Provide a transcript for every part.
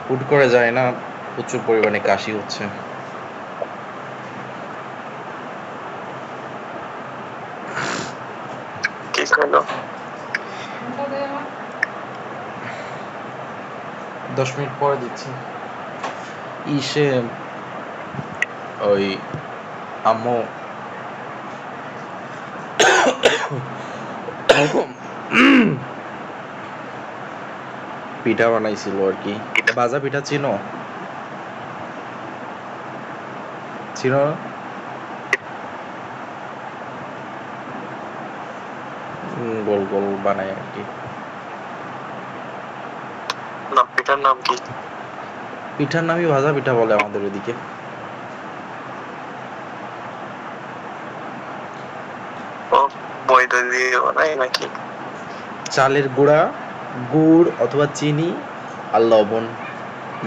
হুট করে যায় না, প্রচুর পরিমাণে কাশি হচ্ছে। কি হলো? 10 মিনিট পরে দিচ্ছি। ইসে ওই আম্মু পিঠা বানাইছিল আর কি। ভাজা পিঠা চিনো? চিনো না? গোল গোল বানায় আর কি। না, পিঠার নাম কি? পিঠার নামই ভাজা পিঠা বলে আমাদের ওইদিকে। ও, ময়দা দিয়ে বানায় নাকি? চালের গুঁড়া, গুড় অথবা চিনি আর লবণ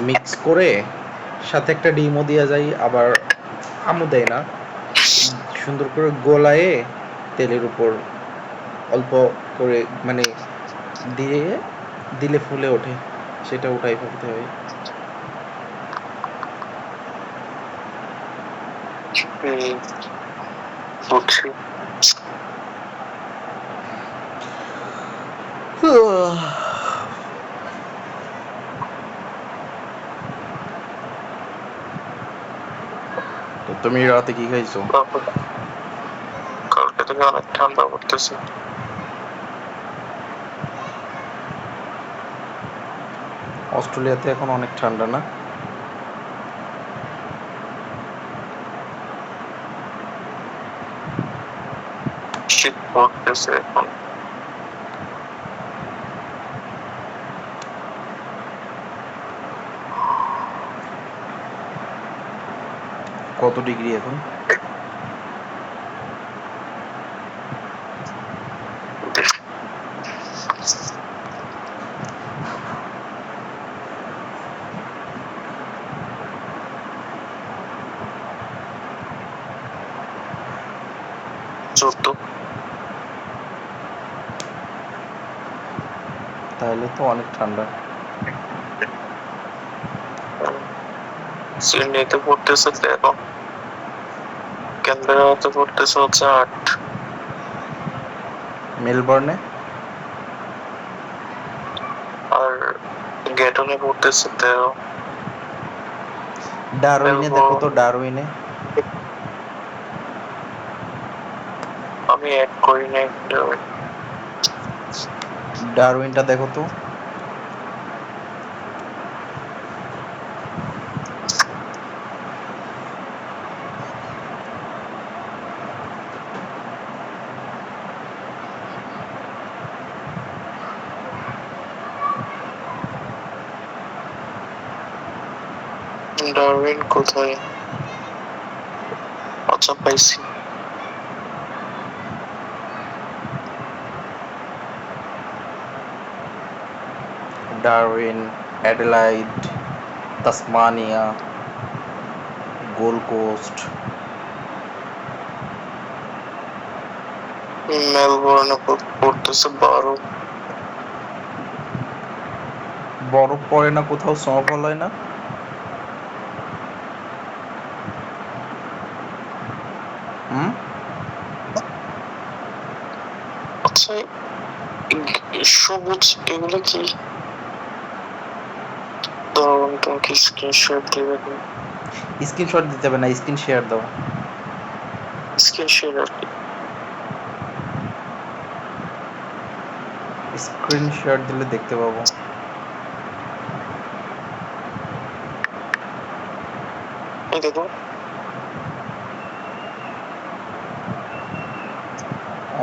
মিক্স করে সাথে একটা ডিমও দেওয়া যায়, আবার আমও দেয় না, সুন্দর করে গোলায়ে তেলের উপর অল্প করে মানে দিয়ে দিলে ফুলে ওঠে, সেটা উঠাই ফেলতে হয়। বুঝছি। তো তুমি রাতে কি খাইছো? কালকে থেকে অনেক ঠান্ডা পড়তেছে। অস্ট্রেলিয়াতে এখন অনেক ঠান্ডা না? শীত পড়তেছে এখন। কত ডিগ্রি এখন? চোদ্দ। তাহলে তো অনেক ঠান্ডা। সিডনিতে পড়তেছে 13, ক্যানবেরাতে পড়তেছে হচ্ছে 8। মেলবোর্নে? আর গেটনে পড়তেছে 13। ডারউইনে দেখো তো, মেলবোর্ন ডারউইনে। আমি অ্যাড করি নাই। ডারউইনটা দেখো তো। ডারউইন কোথায়? আচ্ছা, পাইছি। Darwin, Adelaide, Tasmania, Gold Coast. মেলবোর্নে পড়তেছে 12। বরফ পড়ে না কোথাও? স্নোফল হয় না? হুম? আচ্ছা, সবুজ এগুলো কি? ধরুন তোমাকে স্ক্রিনশট দিবে। স্ক্রিনশট দিতে হবে না, স্ক্রিন শেয়ার দাও। স্ক্রিন শেয়ার আর কি? স্ক্রিন শেয়ার দিলে দেখতে পাবো। এই দেখো।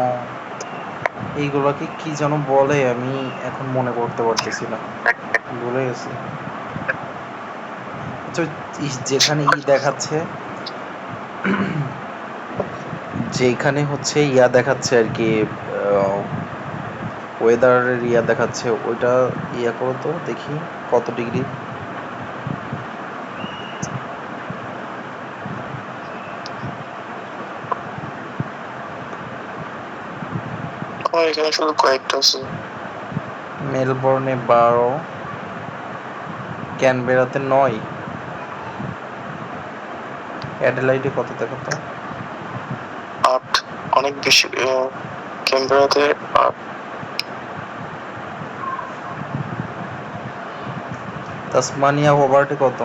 ও, এইগুলোকে কি যেন বলে, আমি এখন মনে করতে পারতেছি না, ভুলে গেছি। আচ্ছা, যেখানে দেখাচ্ছে, যেখানে হচ্ছে ইয়া দেখাচ্ছে আর কি, ওয়েদারের ইয়া দেখাচ্ছে, ওইটা ইয়া করো তো দেখি কত ডিগ্রি। আমার এখানে শুধু কয়েকটা আছে। মেলবোর্নে 12, ক্যানবেরাতে 9, অ্যাডিলাইডে কত দেখো তো? 8, অনেক বেশি। ক্যানবেরাতে 8। তাসমানিয়া হোবার্টে কত?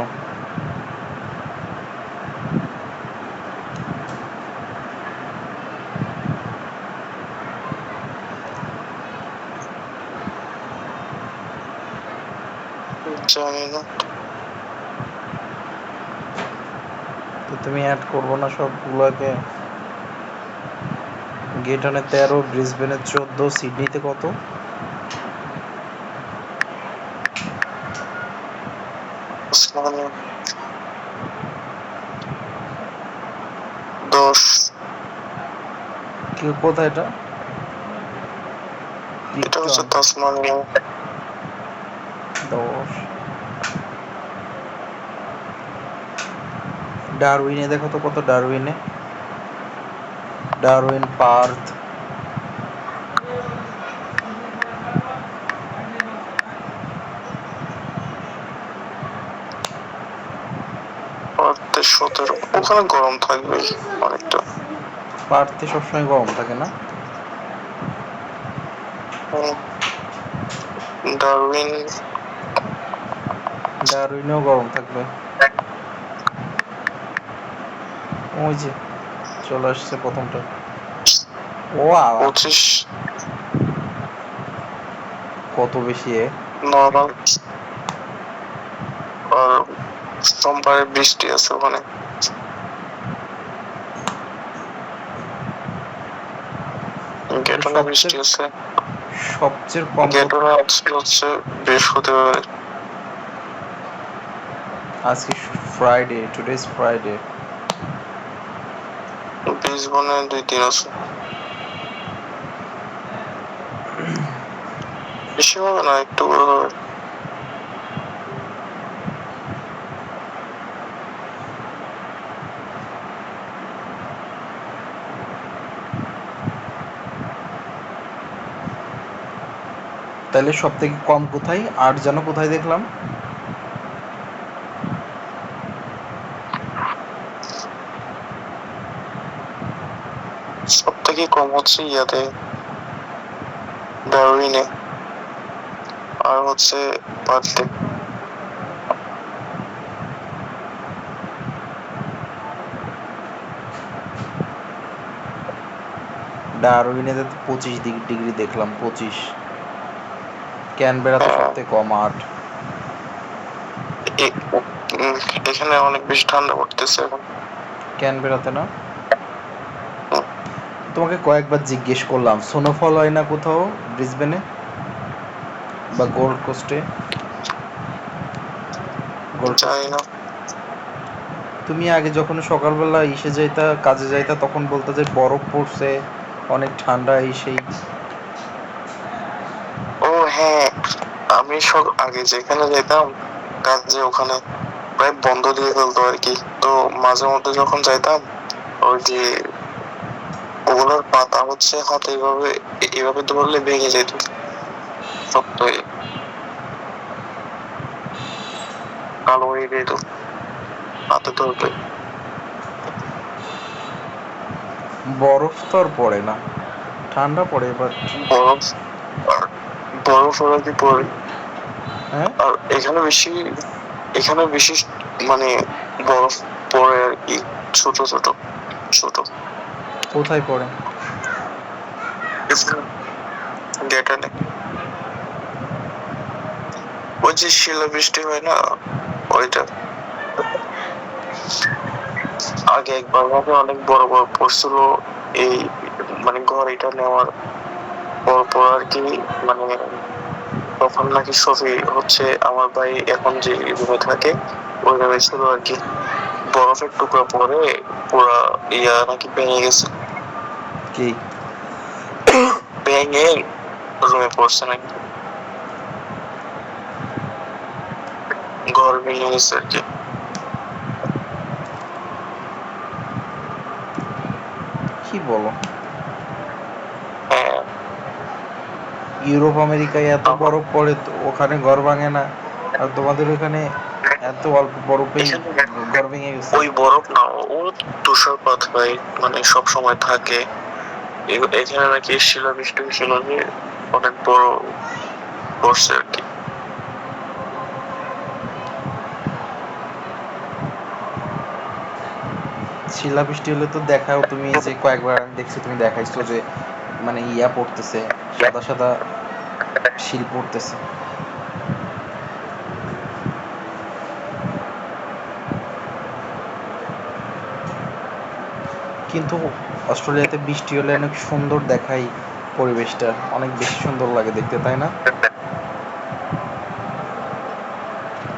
জানি না। তো তুমি অ্যাড করবো না সবগুলোকে? গেটনে 13, ব্রিসবেনে 14, সিডনিতে কত? তাসমানিয়া 10। কোথায় এটা? এটা হচ্ছে ক্রিপ্টন তাসমানিয়া। 10। ডারউইনে দেখো তো কত? ডারউইনে, ডারউইন, পার্থ, পার্থে 17। ওখানে গরম থাকবে অনেকটা। পার্থে সবসময় গরম থাকে না? ডারউইন ডারউইনেও গরম থাকবে। ওই যে চলে আসছে প্রথমটা। ও বাবা, 25 কত বেশি এ! নর্মাল। আর সোমবারে বৃষ্টি আছে ওখানে। গেটনে বৃষ্টি আছে। সবচেয়ে কম গেটনে আজকে হচ্ছে বৃহস্পতিবার। আজকে ফ্রাইডে, টুডে ইজ ফ্রাইডে। ব্রিসবেনে 2-3 আছে। বেশি হবে না, একটু করে হবে। তাহলে সব থেকে কম কোথায়? 8 যেন কোথায় দেখলাম? সব থেকে কম হচ্ছে ইয়াতে, ডারউইনে। আর হচ্ছে পার্থে। ডারউইনেতে তো 25 ডিগ্রি দেখলাম, 25। ক্যানবেরাতে সব থেকে কম 8। এখানে অনেক বেশি ঠান্ডা পড়তেছে এখন। ক্যানবেরাতে না? তোমাকে কয়েকবার জিজ্ঞেস করলাম, স্নোফল হয় না কোথাও ব্রিসবেনে বা গোল্ড কোস্টে? জানি না। তুমি আগে যখন সকালবেলা ইসে যাইতা, কাজে যাইতা, তখন বলতা যে বরফ পড়ছে, অনেক ঠান্ডা, এই সেই। ও হ্যাঁ, আমি সব আগে যেখানে যেতাম কাজে, ওখানে প্রায় বন্ধ দিয়ে ফেলতো আর কি। তো মাঝে মধ্যে যখন যাইতাম, ওই যে ওগুলোর পাতা হচ্ছে হাতে এভাবে এভাবে ধরলে ভেঙে যেত, শক্ত হয়ে কালো হয়ে যেত হাতে ধরলে। বরফ তো আর পড়ে না, ঠান্ডা পড়ে বাট। বরফ, আর বরফ ওরা কি পড়ে। হ্যাঁ, আর এখানে বেশি মানে বরফ পড়ে আর কি, ছোট ছোট ছোট। কোথায় পড়ে? গেটানে ওই যে শিলাবৃষ্টি হয় না, ওইটা। আগে একবার ভাবে অনেক বড় বড় পড়ছিল। এই মানে ঘর এটা নেওয়ার পর আর কি, মানে তখন নাকি সফি হচ্ছে আমার ভাই এখন যে রুমে থাকে ওই রুমে ছিল আর কি। বরফের টুকরা পরে পুরা ইয়া নাকি ভেঙে গেছে। কি? ভেঙে রুমে পড়ছে নাকি, ঘর ভেঙে গেছে আর কি। কি বলো? হ্যাঁ, ইউরোপ আমেরিকায় এত আবার বরফ পড়ে তো ওখানে ঘর ভাঙে না, আর তোমাদের ওখানে এত অল্প বরফেই এখানে ঘর ভেঙে গেছে? ওই বরফ না, ও তুষারপাত হয়, মানে সব সময় থাকে। এখানে নাকি শিলাবৃষ্টি হয়েছিল যে অনেক বড় পড়ছে আর কি। শিলাবৃষ্টি হলে তো দেখাও, তুমি যে কয়েকবার আমি দেখছি তুমি দেখাইছো যে মানে ইয়া পড়তেছে, সাদা সাদা শিল পড়তেছে। কিন্তু অস্ট্রেলিয়াতে বৃষ্টি হলে অনেক সুন্দর দেখায়, পরিবেশটা অনেক বেশি সুন্দর লাগে দেখতে, তাই না?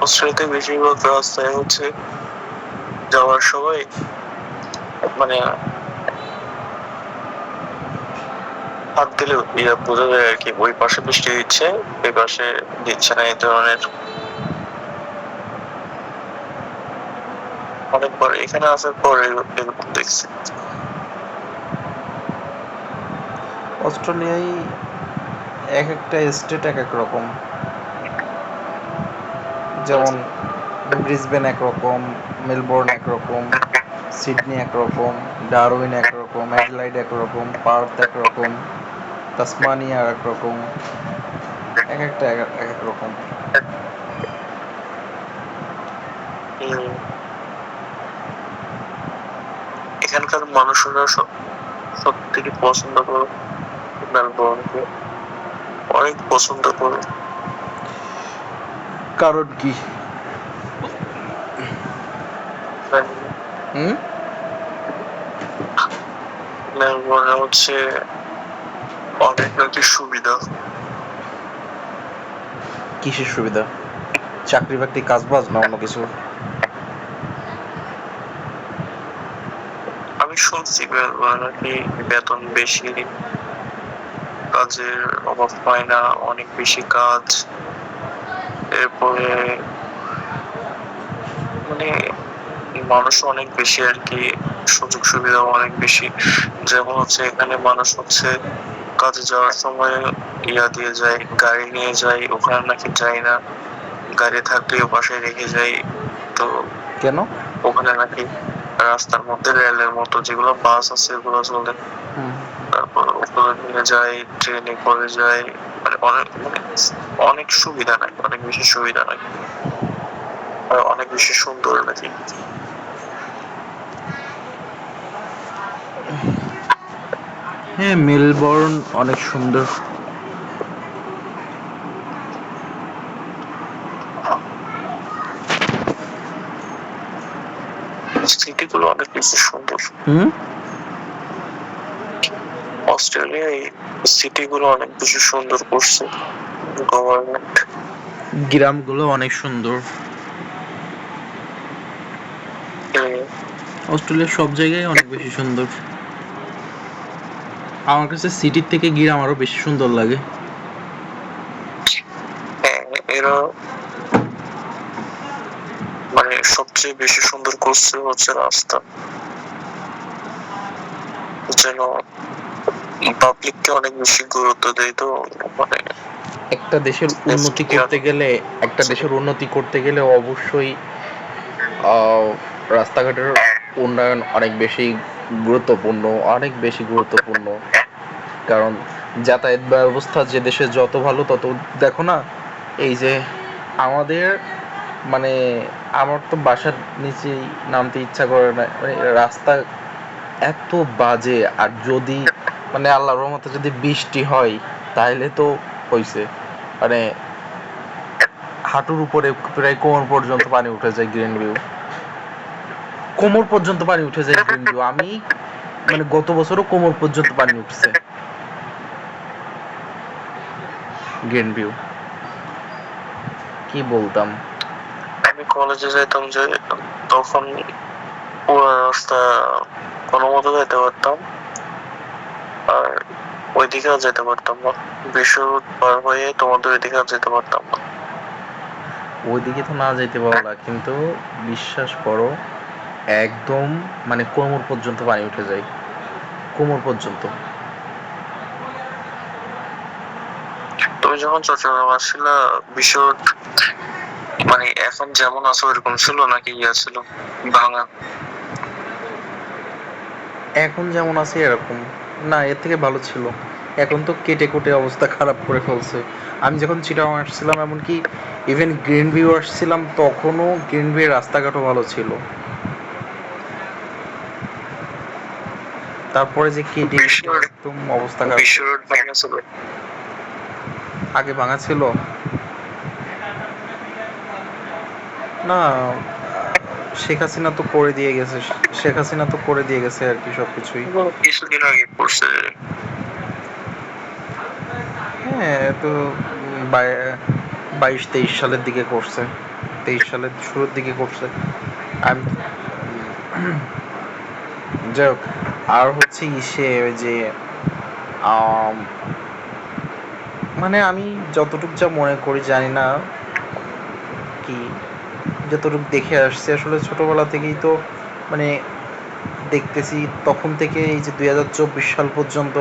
অস্ট্রেলিয়াতে বেশিরভাগ রাস্তায় হচ্ছে যাওয়ার সময় মানে হাত দিলে ইয়া বোঝা যায় আর কি, ওই পাশে বৃষ্টি দিচ্ছে, ওই পাশে দিচ্ছে না, এই ধরনের। অনেকবার এখানে আসার পর এরকম দেখছি। অস্ট্রেলিয়ায় এক একটা স্টেট এক এক রকম, যেমন ব্রিসবেন একরকম, মেলবোর্ন একরকম, সিডনি একরকম, ডারউইন একরকম, অ্যাডিলাইড একরকম, পার্থ একরকম, তাসমানিয়া একরকম, এক একটা এক এক রকম। উম, এখানকার মানুষরা সব থেকে পছন্দ করে মেলবোর্নকে, অনেক পছন্দ করে। কারণ কি? হুম? মেলবোর্নে হচ্ছে অনেক নাকি সুবিধা। কিসের সুবিধা? চাকরি বাকরি কাজ বাজ না অন্য কিছু? আমি শুনছি মেলবোর্নে নাকি বেতন বেশি, কাজের অভাব হয় না, অনেক বেশি কাজ। এরপরে মানে মানুষ অনেক বেশি আর কি, সুযোগ সুবিধা অনেক বেশি। যেমন হচ্ছে এখানে মানুষ হচ্ছে কাজে যাওয়ার সময় ইয়া দিয়ে যায়, গাড়ি নিয়ে যায়, ওখানে নাকি যায় না, গাড়ি থাকলেও বাসায় রেখে যায়। তো কেন? ওখানে নাকি রাস্তার মধ্যে রেলের মতো যেগুলো বাস আছে ওগুলো চলে, হুম। তারপর ওগুলো নিয়ে যায়, ট্রেনে করে যায়, মানে অনেক সুবিধা নাই, অনেক বেশি সুবিধা নাই, আর অনেক বেশি সুন্দর নাকি। হ্যাঁ, মেলবোর্ন অনেক সুন্দর। সিটি গুলো অনেক বেশি সুন্দর। হুম? অস্ট্রেলিয়ায় সিটি গুলো অনেক বেশি সুন্দর করছে গভর্নমেন্ট। গ্রামগুলো অনেক সুন্দর। অস্ট্রেলিয়ার সব জায়গায় অনেক বেশি সুন্দর। আমার কাছে সিটির থেকে গ্রাম আরো বেশি সুন্দর লাগে। এরা মানে সবচেয়ে বেশি সুন্দর করছে হচ্ছে রাস্তা, যেন পাবলিককে অনেক বেশি গুরুত্ব দেয়। তো মানে একটা দেশের উন্নতি করতে গেলে, একটা দেশের উন্নতি করতে গেলে অবশ্যই রাস্তাঘাটের উন্নয়ন অনেক বেশি গুরুত্বপূর্ণ, অনেক বেশি গুরুত্বপূর্ণ। কারণ যাতায়াত ব্যবস্থা যে দেশে যত ভালো তত, দেখো না, এই যে আমাদের মানে আমার তো বাসার নিচেই নামতে ইচ্ছা করে না, মানে রাস্তা এত বাজে। আর যদি মানে আল্লাহর রহমতে যদি বৃষ্টি হয় তাহলে তো হইছে, মানে হাঁটুর উপরে প্রায় কোমর পর্যন্ত পানি উঠে যায় গ্রিন ভিউ, কোমর পর্যন্ত পানি উঠে যায় গ্রিন ভিউ। আমি মানে গত বছরও কোমর পর্যন্ত পানি উঠছে গ্রিন ভিউ, কি বলতাম। আমি কলেজে যাইতাম যে তখন পুরো রাস্তা কোনো মতো যেতে পারতাম, আর ওইদিকে আর যেতে পারতাম না, বিশ্ব রোড পার হয়ে তোমাদের ওইদিকে আর যেতে পারতাম না। ওইদিকে তো না যেতে পারো না, কিন্তু বিশ্বাস করো একদম মানে কোমর পর্যন্ত পানি উঠে যায়, কোমর পর্যন্ত। তুমি যখন চট্টগ্রাম আসছিলা বিশ্ব রোড মানে এখন যেমন আছে ওইরকম ছিল নাকি ইয়া ছিল ভাঙা? এখন যেমন আছে এরকম না, এর থেকে ভালো ছিল। এখন তো কেটে কুটে অবস্থা খারাপ করে ফেলছে। আমি যখন চিটাগাং আসছিলাম, এমনকি ইভেন গ্রিন ভিউ আসছিলাম, তখনও গ্রিন ভিউয়ের রাস্তাঘাটও ভালো ছিল। তারপরে যে কেটে বিশ্ব কুটে একদম অবস্থা খারাপ বিশ্ব করে রোড ফেলছে। ভাঙা ছিল। আগে ভাঙা ছিল না, শেখ হাসিনা তো করে দিয়ে গেছে। শেখ হাসিনা তো করে দিয়ে গেছে আর কি সবকিছুই। কিছুদিন আগে করছে। হ্যাঁ, তো 22-23 সালের দিকে করছে, 23 সালের শুরুর দিকে করছে। আমি যাই হোক, আর হচ্ছে ইসে ওই যে আম, মানে আমি যতটুক যা মনে করি জানি না কি, যতটুক দেখে আসছি আসলে ছোটবেলা থেকেই তো মানে দেখতেছি, তখন থেকে এই যে 2024 সাল পর্যন্ত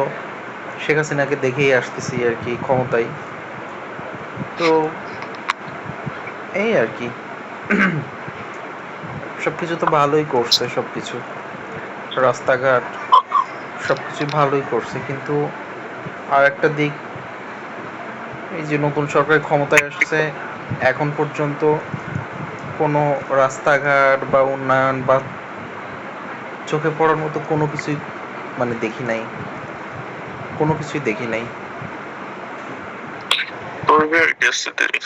শেখ হাসিনাকে দেখেই আসতেছি আর কি ক্ষমতায়। তো এই আর কি সবকিছু তো ভালোই করছে, সবকিছু রাস্তাঘাট সবকিছু ভালোই করছে, কিন্তু আর একটা দিক, এই যে নতুন সরকার ক্ষমতায় আসছে, এখন পর্যন্ত কোনো রাস্তাঘাট বা উন্নয়ন বা চোখে পড়ার মতো কোনো কিছুই মানে দেখি নাই, কোনো কিছুই দেখি নাই। করবে আর কি আস্তে ধীরে।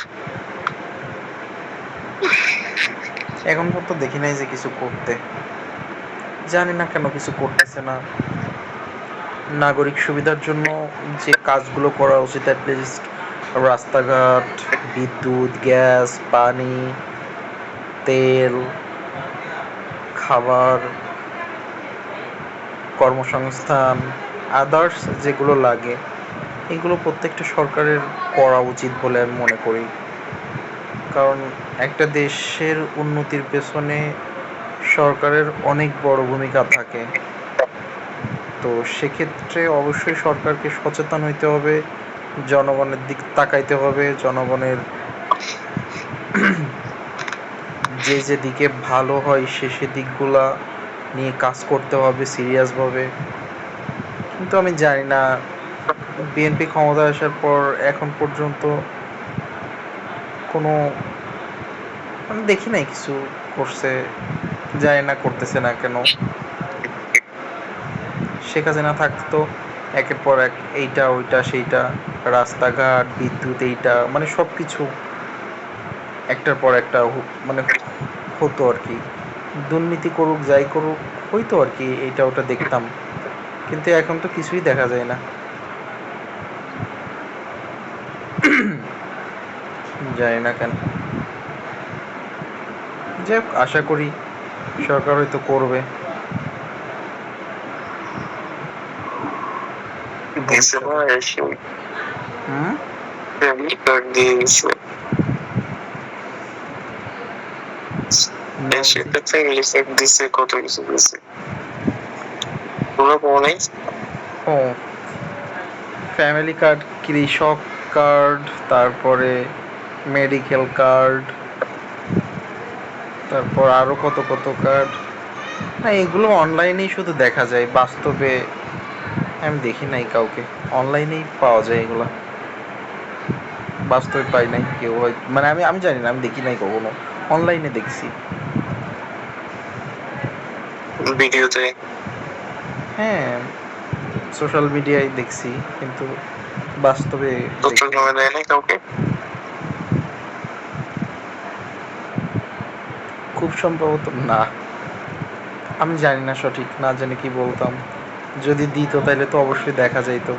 এখন পর্যন্ত দেখি নাই যে কিছু করতে, জানি না কেন কিছু করতেছে না। নাগরিক সুবিধার জন্য যে কাজগুলো করা উচিত, অ্যাটলিস্ট রাস্তাঘাট, বিদ্যুৎ, গ্যাস, পানি, তেল, খাবার, কর্মসংস্থান, আদার্স যেগুলো লাগে, এগুলো প্রত্যেকটা সরকারের করা উচিত বলে আমি মনে করি। কারণ একটা দেশের উন্নতির পেছনে সরকারের অনেক বড় ভূমিকা থাকে। তো সেক্ষেত্রে অবশ্যই সরকারকে সচেতন হইতে হবে, জনগণের দিক তাকাইতে হবে, জনগণের যে যে দিকে ভালো হয় সে দিকগুলা নিয়ে কাজ করতে হবে সিরিয়াসভাবে। কিন্তু আমি জানি না, বিএনপি ক্ষমতায় আসার পর এখন পর্যন্ত কোনো মানে দেখি নাই কিছু করছে, জানি না করতেছে না কেন। শেখ হাসিনা থাকতো একের পর এক এইটা ওইটা সেইটা, রাস্তাঘাট, বিদ্যুৎ, এইটা মানে সব কিছু একটার পর একটা মানে হতো আর কি। দুর্নীতি করুক যাই করুক হইতো আর কি, এইটা ওটা দেখতাম। কিন্তু এখন তো কিছুই দেখা যায় না, জানি না কেন। যাই হোক, আশা করি সরকার হয়তো করবে দিছে না ভবিষ্যতে। এসে হুম। ফ্যামিলি কার্ড দিয়ে দিছে। এসে নবজি। একটা ফ্যামিলি কার্ড দিছে, কত কিছু দিছে। তোমরা পাও নাই? ও, ফ্যামিলি কার্ড, কৃষক কার্ড, তারপরে মেডিকেল কার্ড, তারপর আরও কত কত কার্ড। না, এগুলো অনলাইনেই শুধু দেখা যায়, বাস্তবে আমি দেখি নাই কাউকে। অনলাইনেই পাওয়া যায় এগুলো, বাস্তবে পাই নাই কেউ হয় মানে আমি আমি জানি না, আমি দেখি নাই কখনো, অনলাইনে দেখছি। ভিডিওতে? হ্যাঁ, সোশ্যাল মিডিয়ায় দেখছি, কিন্তু বাস্তবে দেখি নাই। চট্টগ্রামে দেয় নাই কাউকে? খুব সম্ভবত না, আমি জানি না সঠিক, না জেনে কি বলতাম। যদি দিত তাহলে তো অবশ্যই দেখা যাইতো।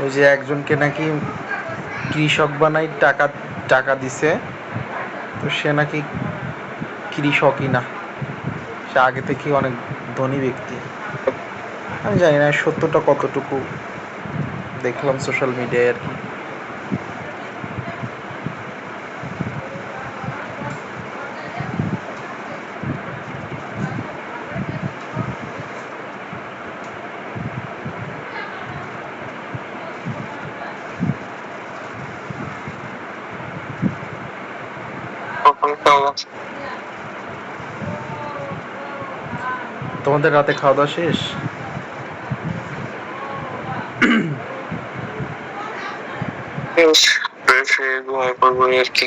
ওই যে একজনকে নাকি কৃষক বানাই টাকা টাকা দিছে, তো সে নাকি কৃষকই না, সে আগে থেকেই অনেক ধনী ব্যক্তি। আমি জানি না সত্যটা কতটুকু, দেখলাম সোশ্যাল মিডিয়ায় আর কি। খাওয়া তোমাদের রাতে খাওয়া দাওয়া শেষ? বেশ বেশ ঘুমায় পড়বো আর কি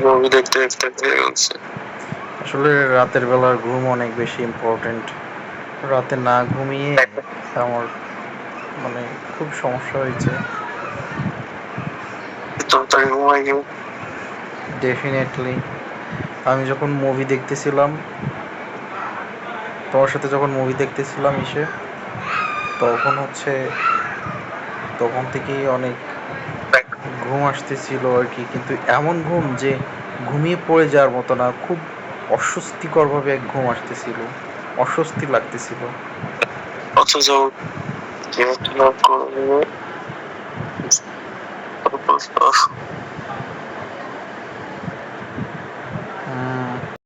মুভি দেখতে দেখতে হয়ে গেছে আসলে রাতের বেলার ঘুম অনেক বেশি ইম্পর্টেন্ট। রাতে না ঘুমিয়ে আমার মানে খুব সমস্যা হয়েছে। তাড়াতাড়ি ঘুমাই গেল ডেফিনেটলি আমি যখন মুভি দেখতেছিলাম, তোমার সাথে যখন মুভি দেখতেছিলাম এসে, তখন হচ্ছে তখন থেকেই অনেক ঘুম আসতেছিল আর কি, কিন্তু এমন ঘুম যে ঘুমিয়ে পড়ে যাওয়ার মতো না, খুব অস্বস্তিকরভাবে এক ঘুম আসতেছিল, অস্বস্তি লাগতেছিল। অথচ কেউ করলে